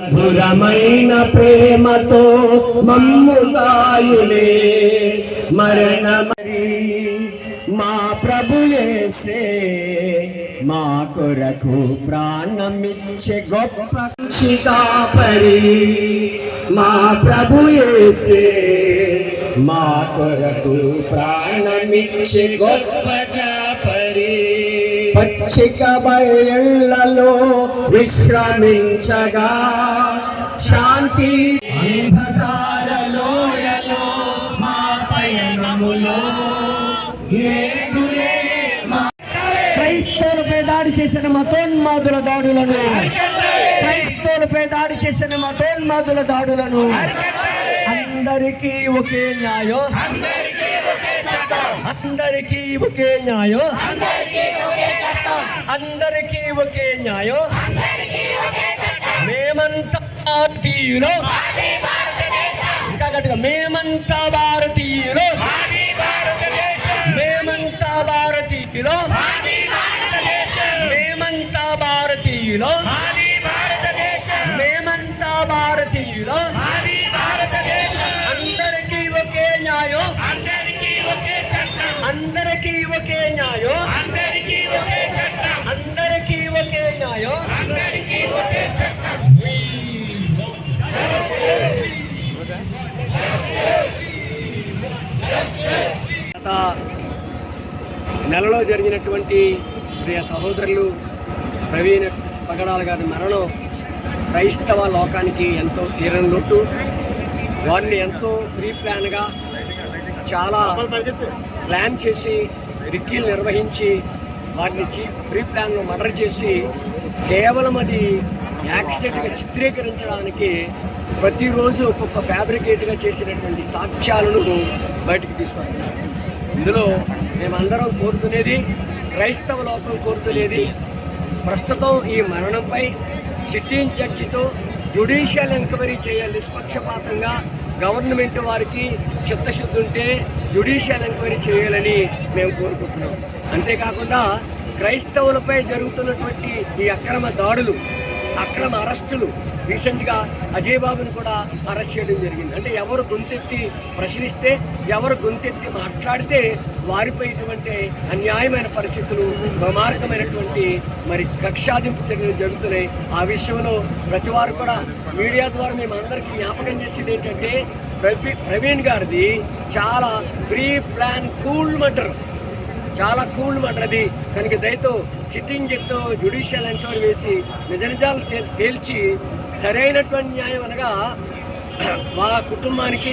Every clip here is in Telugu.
మధురమైన ప్రేమతో మమ్ముగాయులే మరణమరి మా ప్రభు యేసే మా కొరకు ప్రాణమిచ్చే గొప్ప కాపరి మా ప్రభు యేసే మా కొరకు ప్రాణమిచ్చే గొప్ప కాపరి పచ్చిక బయళ్ళలో విశ్రమించగా శాంతి అంధకార లోయలో మా పయనములో క్రైస్తవులపై దాడి చేసిన మతోన్మాదుల దాడులను క్రైస్తవులపై దాడి చేసిన మతోన్మాదుల దాడులను అందరికీ ఒకే న్యాయం అందరికీ ఒకే న్యాయం అందరికీ ఒకే న్యాయం మేమంతా భారతీయులు ఇంకా గట్టిగా మేమంతా భారతీయులు మేమంతా భారతీయులు మేమంతా భారతీయులు మేమంతా భారతీయులు అందరికీ ఒకే న్యాయం అందరికీ ఒకే న్యాయం అందరికీ ఒకే న్యాయం గత నెలలో జరిగినటువంటి ప్రియ సహోదరులు ప్రవీణ్ పగడాల గారి మరణం క్రైస్తవ లోకానికి ఎంతో తీరని లోటు. వారిని ఎంతో ప్రీ ప్లాన్గా చాలా ప్లాన్ చేసి రిక్కీలు నిర్వహించి వారిని ప్రీ ప్లాన్లో మర్డర్ చేసి కేవలం అది యాక్సిడెంట్గా చిత్రీకరించడానికి ప్రతిరోజు ఒక్కొక్క ఫ్యాబ్రికేట్గా చేసినటువంటి సాక్ష్యాలను బయటకు తీసుకొస్తున్నారు. ఇందులో మేమందరం కోరుతునేది, క్రైస్తవ లోకం కోరుతునేది, ప్రస్తుతం ఈ మరణంపై సిట్టింగ్ జడ్జితో జ్యుడిషియల్ ఎంక్వైరీ చేయాలి. నిష్పక్షపాతంగా గవర్నమెంట్ వారికి చిత్తశుద్ధి ఉంటే జ్యుడిషియల్ ఎంక్వైరీ చేయాలని మేము కోరుకుంటున్నాం. అంతేకాకుండా క్రైస్తవులపై జరుగుతున్నటువంటి ఈ అక్రమ దాడులు, అక్రమ అరెస్టులు, రీసెంట్గా అజయ్ బాబుని కూడా అరెస్ట్ చేయడం జరిగింది. అంటే ఎవరు గొంతెత్తి ప్రశ్నిస్తే, ఎవరు గొంతెత్తి మాట్లాడితే వారిపై ఇటువంటి అన్యాయమైన పరిస్థితులు, దుర్మార్గమైనటువంటి మరి కక్షాదింపు చర్యలు జరుగుతున్నాయి. ఆ విషయంలో ప్రతి వారు కూడా మీడియా ద్వారా మేము అందరికీ జ్ఞాపకం చేసేది ఏంటంటే, ప్రవీణ్ గారిది చాలా ప్రీ ప్లాన్ కూల్ మర్డర్, చాలా కూల్ మర్డర్ అది. కనుక దయతో సిట్టింగ్ జడ్జితో జ్యుడిషియల్ ఎంక్వైరీ వేసి నిజ నిజాలు తేల్చి సరైనటువంటి న్యాయం అనగా మా కుటుంబానికి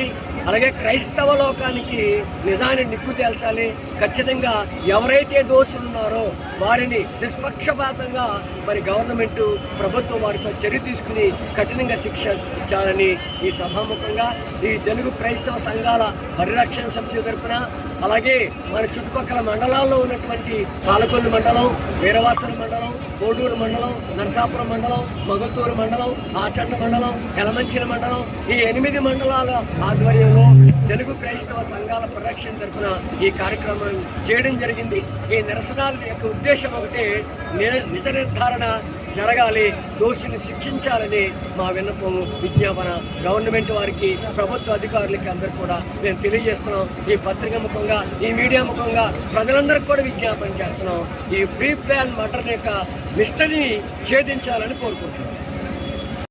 అలాగే క్రైస్తవ లోకానికి నిజాన్ని నిప్పు తేల్చాలి. ఖచ్చితంగా ఎవరైతే దోషులు ఉన్నారో వారిని నిష్పక్షపాతంగా మరి గవర్నమెంట్ ప్రభుత్వం వారిపై చర్య తీసుకుని కఠినంగా శిక్షించాలని ఈ సభాముఖంగా ఈ తెలుగు క్రైస్తవ సంఘాల పరిరక్షణ సమితి తరపున, అలాగే మన చుట్టుపక్కల మండలాల్లో ఉన్నటువంటి పాలకొల్లు మండలం, వీరవాసన మండలం, కోడూరు మండలం, నరసాపురం మండలం, మగతూరు మండలం, ఆచండ మండలం, యలమంచిల మండలం, ఈ 8 మండలాల ఆధ్వర్యంలో తెలుగు క్రైస్తవ సంఘాల పరిరక్షణ తరఫున ఈ కార్యక్రమం చేయడం జరిగింది. ఈ నిరసనాల యొక్క ఉద్దేశం ఒకటే, నిజ నిర్ధారణ జరగాలి, దోషిని శిక్షించాలని మా విన్నపం, విజ్ఞాపన గవర్నమెంట్ వారికి, ప్రభుత్వ అధికారులకి అందరూ కూడా మేము తెలియజేస్తున్నాం. ఈ పత్రిక ముఖంగా, ఈ మీడియా ముఖంగా ప్రజలందరికీ కూడా విజ్ఞాపన చేస్తున్నాం. ఈ ప్రీ ప్లాన్ మర్డర్ యొక్క మిస్టరీని ఛేదించాలని కోరుకుంటున్నాం.